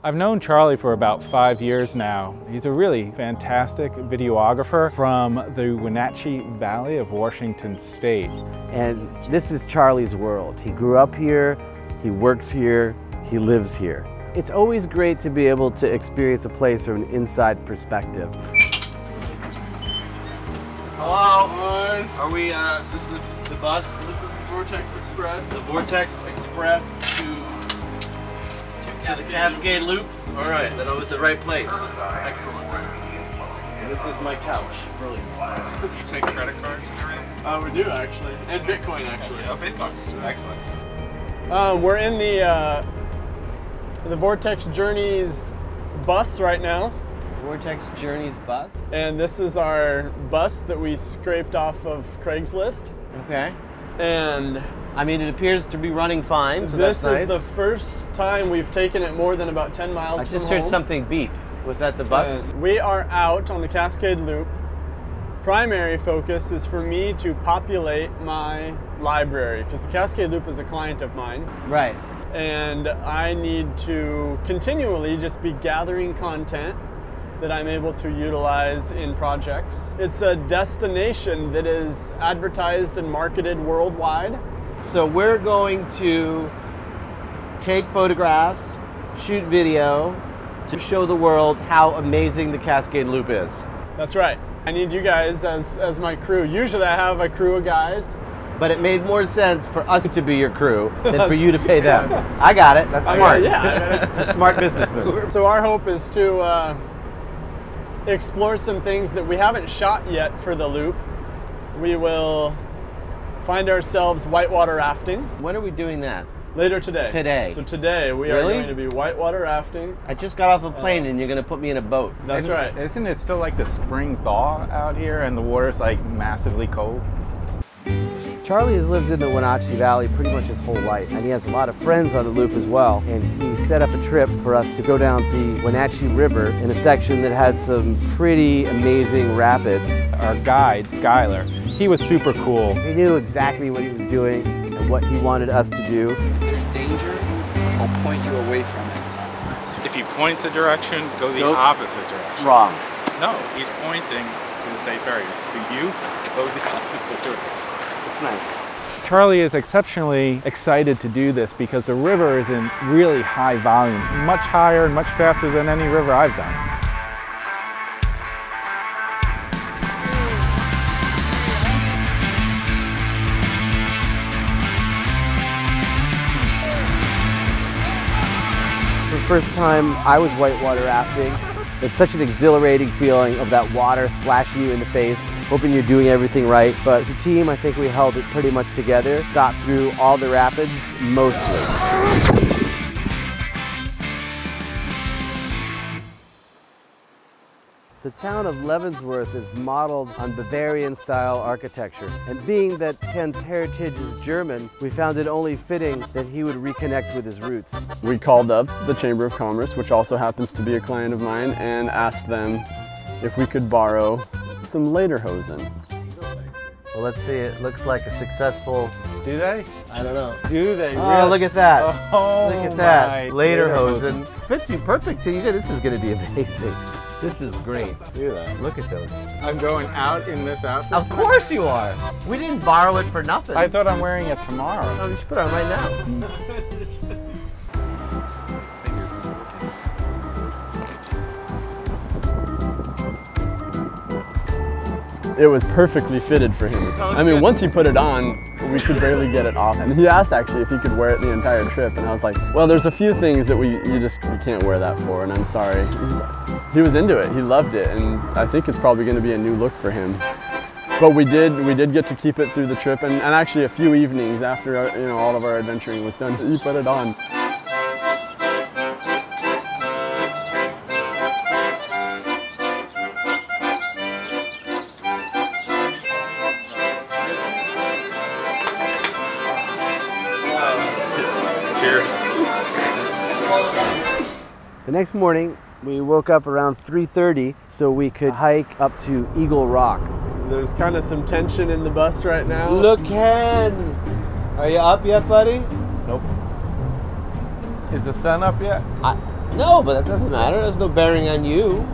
I've known Charlie for about 5 years now. He's a really fantastic videographer from the Wenatchee Valley of Washington State. And this is Charlie's world. He grew up here, he works here, he lives here. It's always great to be able to experience a place from an inside perspective. Hello? Are we, is this the bus? This is the Vortex Express. The Vortex Express to the Cascade Loop? All right, then I'm at the right place. Excellent. And this is my couch. Brilliant. You take credit cards and everything? We do, actually. And Bitcoin, actually. Yeah, Bitcoin. Excellent. We're in the Vortex Journeys bus right now. Vortex Journeys bus? And this is our bus that we scraped off of Craigslist. Okay. And I mean, it appears to be running fine, so this that's nice. is the first time we've taken it more than about 10 miles I from just home. heard something beep. Was that the bus? We are out on the Cascade Loop. Primary focus is for me to populate my library, because the Cascade Loop is a client of mine. Right. And I need to continually just be gathering content that I'm able to utilize in projects. It's a destination that is advertised and marketed worldwide. So we're going to take photographs, shoot video, to show the world how amazing the Cascade Loop is. That's right. I need you guys as my crew. Usually I have a crew of guys. But it made more sense for us to be your crew than for you to pay them. I got it. That's smart. Yeah. It's a smart business move. So our hope is to explore some things that we haven't shot yet for the loop. We will find ourselves whitewater rafting. When are we doing that? Later today. Today. So today we are going to be whitewater rafting. I just got off a plane and you're going to put me in a boat. That's right. Isn't it still like the spring thaw out here and the water's like massively cold? Charlie has lived in the Wenatchee Valley pretty much his whole life, and he has a lot of friends on the loop as well. And he set up a trip for us to go down the Wenatchee River in a section that had some pretty amazing rapids. Our guide, Skylar, he was super cool. He knew exactly what he was doing and what he wanted us to do. If there's danger, I'll point you away from it. If he points a direction, go the opposite direction. Wrong. No, he's pointing to the safe area. So you go the opposite direction. It's nice. Charlie is exceptionally excited to do this because the river is in really high volume, much higher and much faster than any river I've done. For the first time I was whitewater rafting. It's such an exhilarating feeling of that water splashing you in the face, hoping you're doing everything right. But as a team, I think we held it pretty much together, got through all the rapids, mostly. The town of Leavenworth is modeled on Bavarian-style architecture, and being that Ken's heritage is German, we found it only fitting that he would reconnect with his roots. We called up the Chamber of Commerce, which also happens to be a client of mine, and asked them if we could borrow some lederhosen. Well, let's see, it looks like a successful... Do they? I don't know. Do they? Oh, really? look at that. Oh, look at that. my Lederhosen. Fits you perfect too. This is going to be amazing. This is great. Do that. Look at those. I'm going out in this outfit. Of course you are. We didn't borrow it for nothing. I thought I'm wearing it tomorrow. Oh, you should put it on right now. It was perfectly fitted for him. I mean, once he put it on, we could barely get it off. And he asked actually if he could wear it the entire trip, and I was like, well, there's a few things that you can't wear that for, and I'm sorry. He was into it. He loved it, and I think it's probably going to be a new look for him. But we did get to keep it through the trip, and actually a few evenings after all of our adventuring was done, he put it on. Cheers. The next morning, we woke up around 3:30 so we could hike up to Eagle Rock. There's kind of some tension in the bus right now. Look, Ken! Are you up yet, buddy? Nope. Is the sun up yet? No, but that doesn't matter. There's no bearing on you.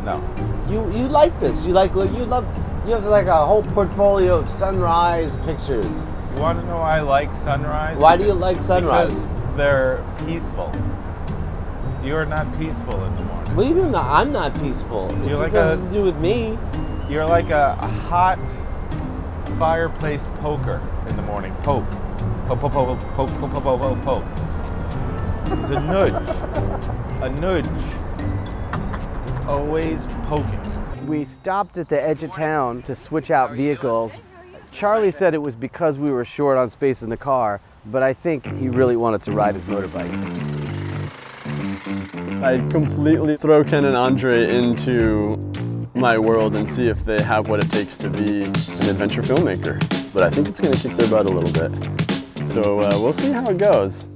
No. You like this. You have like a whole portfolio of sunrise pictures. You want to know why I like sunrise? Why do you like sunrise? Because they're peaceful. You're not peaceful in the morning. What do you mean I'm not peaceful? You're like it doesn't do with me. You're like a hot fireplace poker in the morning. Poke. Poke, poke, poke, poke, poke, poke, poke, poke, poke. It's a nudge. A nudge. Just always poking. We stopped at the edge of town to switch out vehicles. Charlie said it was because we were short on space in the car, but I think he really wanted to ride his motorbike. I'd completely throw Ken and Andre into my world and see if they have what it takes to be an adventure filmmaker. But I think it's going to kick their butt a little bit. So we'll see how it goes.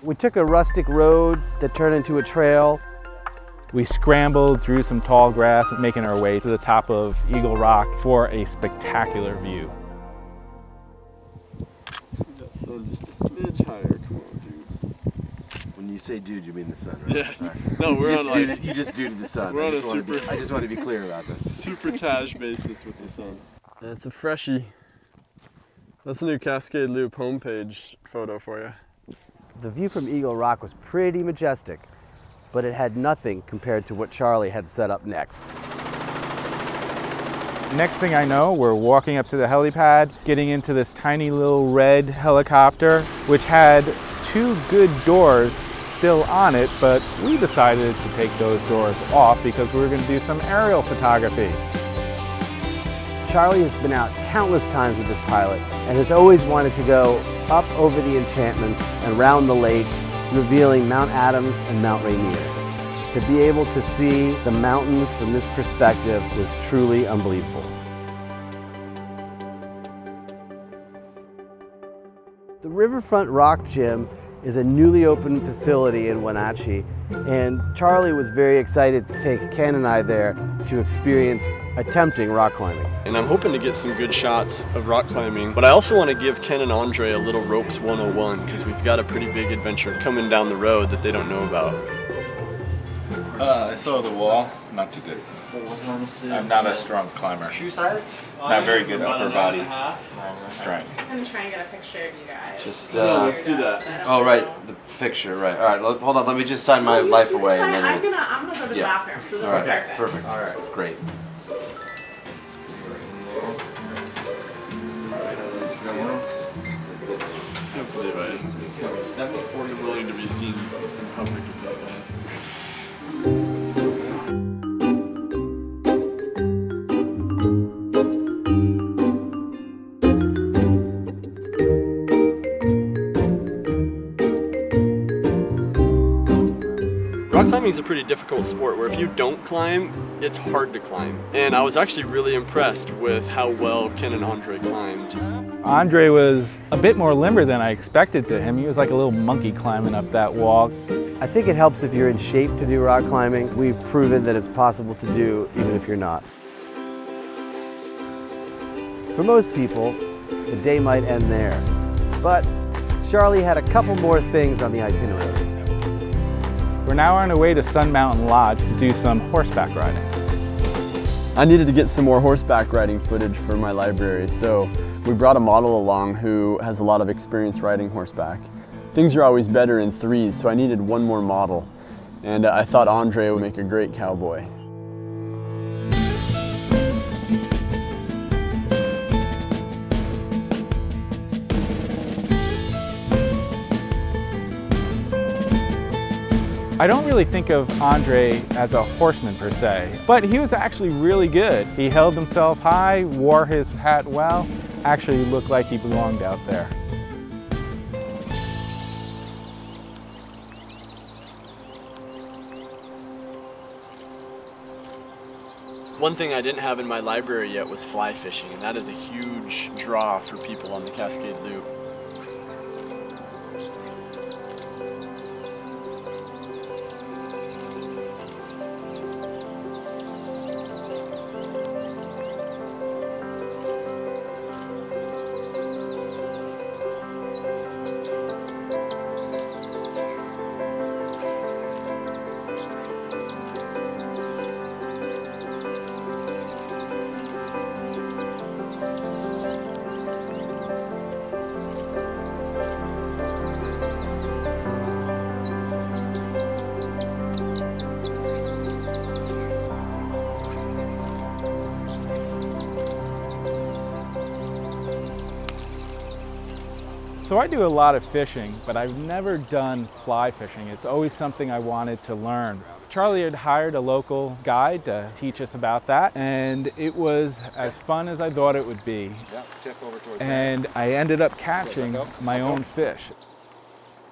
We took a rustic road that turned into a trail. We scrambled through some tall grass, making our way to the top of Eagle Rock for a spectacular view. That sun just a smidge higher. Come on, dude. When you say dude, you mean the sun, right? Yeah. No, we're on like... You just duded the sun. We're on a super... I just want to be clear about this. Super cash basis with the sun. That's a freshie. That's a new Cascade Loop homepage photo for you. The view from Eagle Rock was pretty majestic, but it had nothing compared to what Charlie had set up next. Next thing I know, we're walking up to the helipad, getting into this tiny little red helicopter, which had 2 good doors still on it, but we decided to take those doors off because we were going to do some aerial photography. Charlie has been out countless times with this pilot and has always wanted to go up over the enchantments and round the lake, revealing Mount Adams and Mount Rainier. To be able to see the mountains from this perspective was truly unbelievable. The Riverfront Rock Gym is a newly opened facility in Wenatchee, and Charlie was very excited to take Ken and I there to experience attempting rock climbing. And I'm hoping to get some good shots of rock climbing, but I also want to give Ken and Andre a little ropes 101 because we've got a pretty big adventure coming down the road that they don't know about. I saw the wall, not too good. I'm not a strong climber. Shoe size? Not very good upper body strength. I'm trying to get a picture of you guys. Just, let's do that. Oh, right, the picture, right. All right, hold on, let me just sign my life away. And then I'm gonna go to the bathroom, so this all is right, perfect. perfect. All right, great. I can't believe I just 70-40 willing to be seen in public with these guys. Rock climbing is a pretty difficult sport where if you don't climb, it's hard to climb. And I was actually really impressed with how well Ken and Andre climbed. Andre was a bit more limber than I expected to him. He was like a little monkey climbing up that wall. I think it helps if you're in shape to do rock climbing. We've proven that it's possible to do even if you're not. For most people, the day might end there. But Charlie had a couple more things on the itinerary. We're now on our way to Sun Mountain Lodge to do some horseback riding. I needed to get some more horseback riding footage for my library, so we brought a model along who has a lot of experience riding horseback. Things are always better in threes, so I needed one more model, and I thought Andre would make a great cowboy. I don't really think of Andre as a horseman per se, but he was actually really good. He held himself high, wore his hat well, actually looked like he belonged out there. One thing I didn't have in my library yet was fly fishing, and that is a huge draw for people on the Cascade Loop. So I do a lot of fishing, but I've never done fly fishing. It's always something I wanted to learn. Charlie had hired a local guide to teach us about that, and it was as fun as I thought it would be. And I ended up catching my own fish.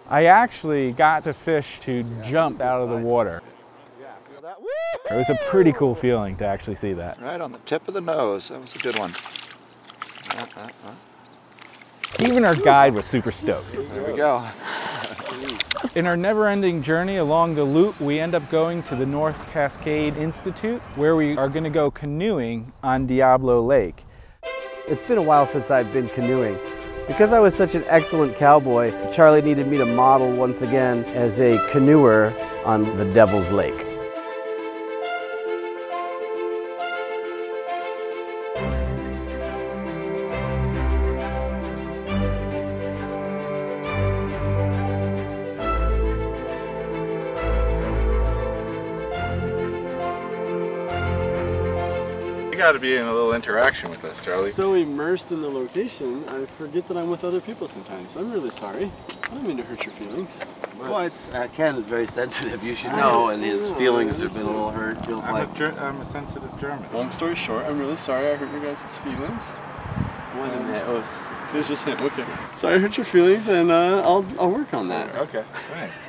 I actually got the fish to jump out of the water. It was a pretty cool feeling to actually see that. Right on the tip of the nose. That was a good one. Even our guide was super stoked. There we go. In our never-ending journey along the loop, we end up going to the North Cascade Institute, where we are going to go canoeing on Diablo Lake. It's been a while since I've been canoeing. Because I was such an excellent cowboy, Charlie needed me to model once again as a canoeer on the Devil's Lake. You got to be in a little interaction with us, Charlie. So immersed in the location, I forget that I'm with other people sometimes. I'm really sorry. I don't mean to hurt your feelings. Well, it's, Ken is very sensitive, you should know, and his feelings have been a little hurt. Feels like I'm a sensitive German. Long story short, I'm really sorry I hurt your guys' feelings. it wasn't that. It was just him. Okay. Sorry I hurt your feelings, and I'll work on that. Okay.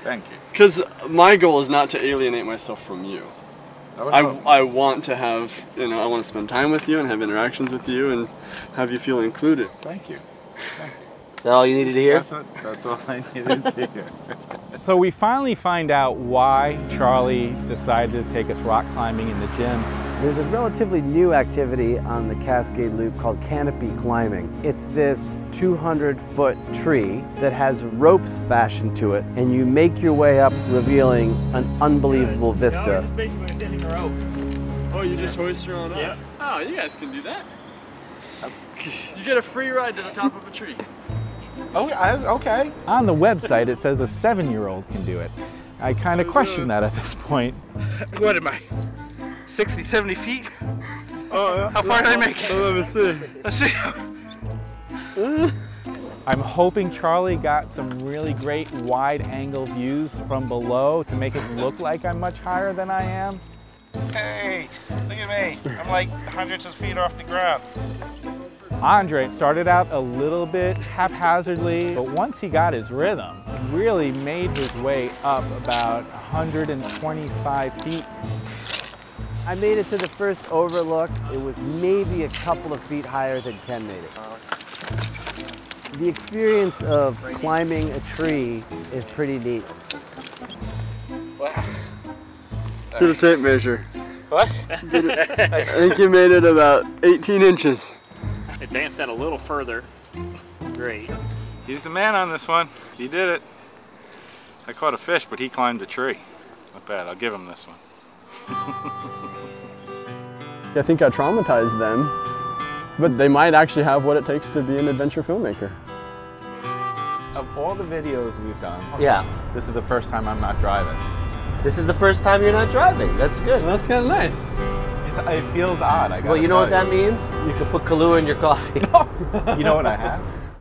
Thank you. Because my goal is not to alienate myself from you. I want to have, I want to spend time with you and have interactions with you and have you feel included. Thank you. Is that all you needed to hear? That's all I needed to hear. So we finally find out why Charlie decided to take us rock climbing in the gym. There's a relatively new activity on the Cascade Loop called canopy climbing. It's this 200-foot tree that has ropes fashioned to it, and you make your way up, revealing an unbelievable vista. Oh, you just hoist your own up? Yeah. Oh, you guys can do that. You get a free ride to the top of a tree. Oh, okay. On the website, it says a 7-year-old can do it. I kind of question that at this point. What am I? 60, 70 feet? Oh, yeah. How far did I make it? Let me see. Let's see. I'm hoping Charlie got some really great wide-angle views from below to make it look like I'm much higher than I am. Hey, look at me. I'm like hundreds of feet off the ground. Andre started out a little bit haphazardly, but once he got his rhythm, really made his way up about 125 feet. I made it to the first overlook. It was maybe a couple of feet higher than Ken made it. The experience of climbing a tree is pretty neat. Wow. Get a tape measure. What? I think you made it about 18 inches. Advance that a little further. Great. He's the man on this one. He did it. I caught a fish, but he climbed a tree. Not bad. I'll give him this one. I think I traumatized them, but they might actually have what it takes to be an adventure filmmaker. Of all the videos we've done, Yeah. this is the first time I'm not driving. This is the first time you're not driving. That's good. Well, that's kind of nice. It feels odd. Well, you know what that means? You can put Kahlua in your coffee. You know what I have?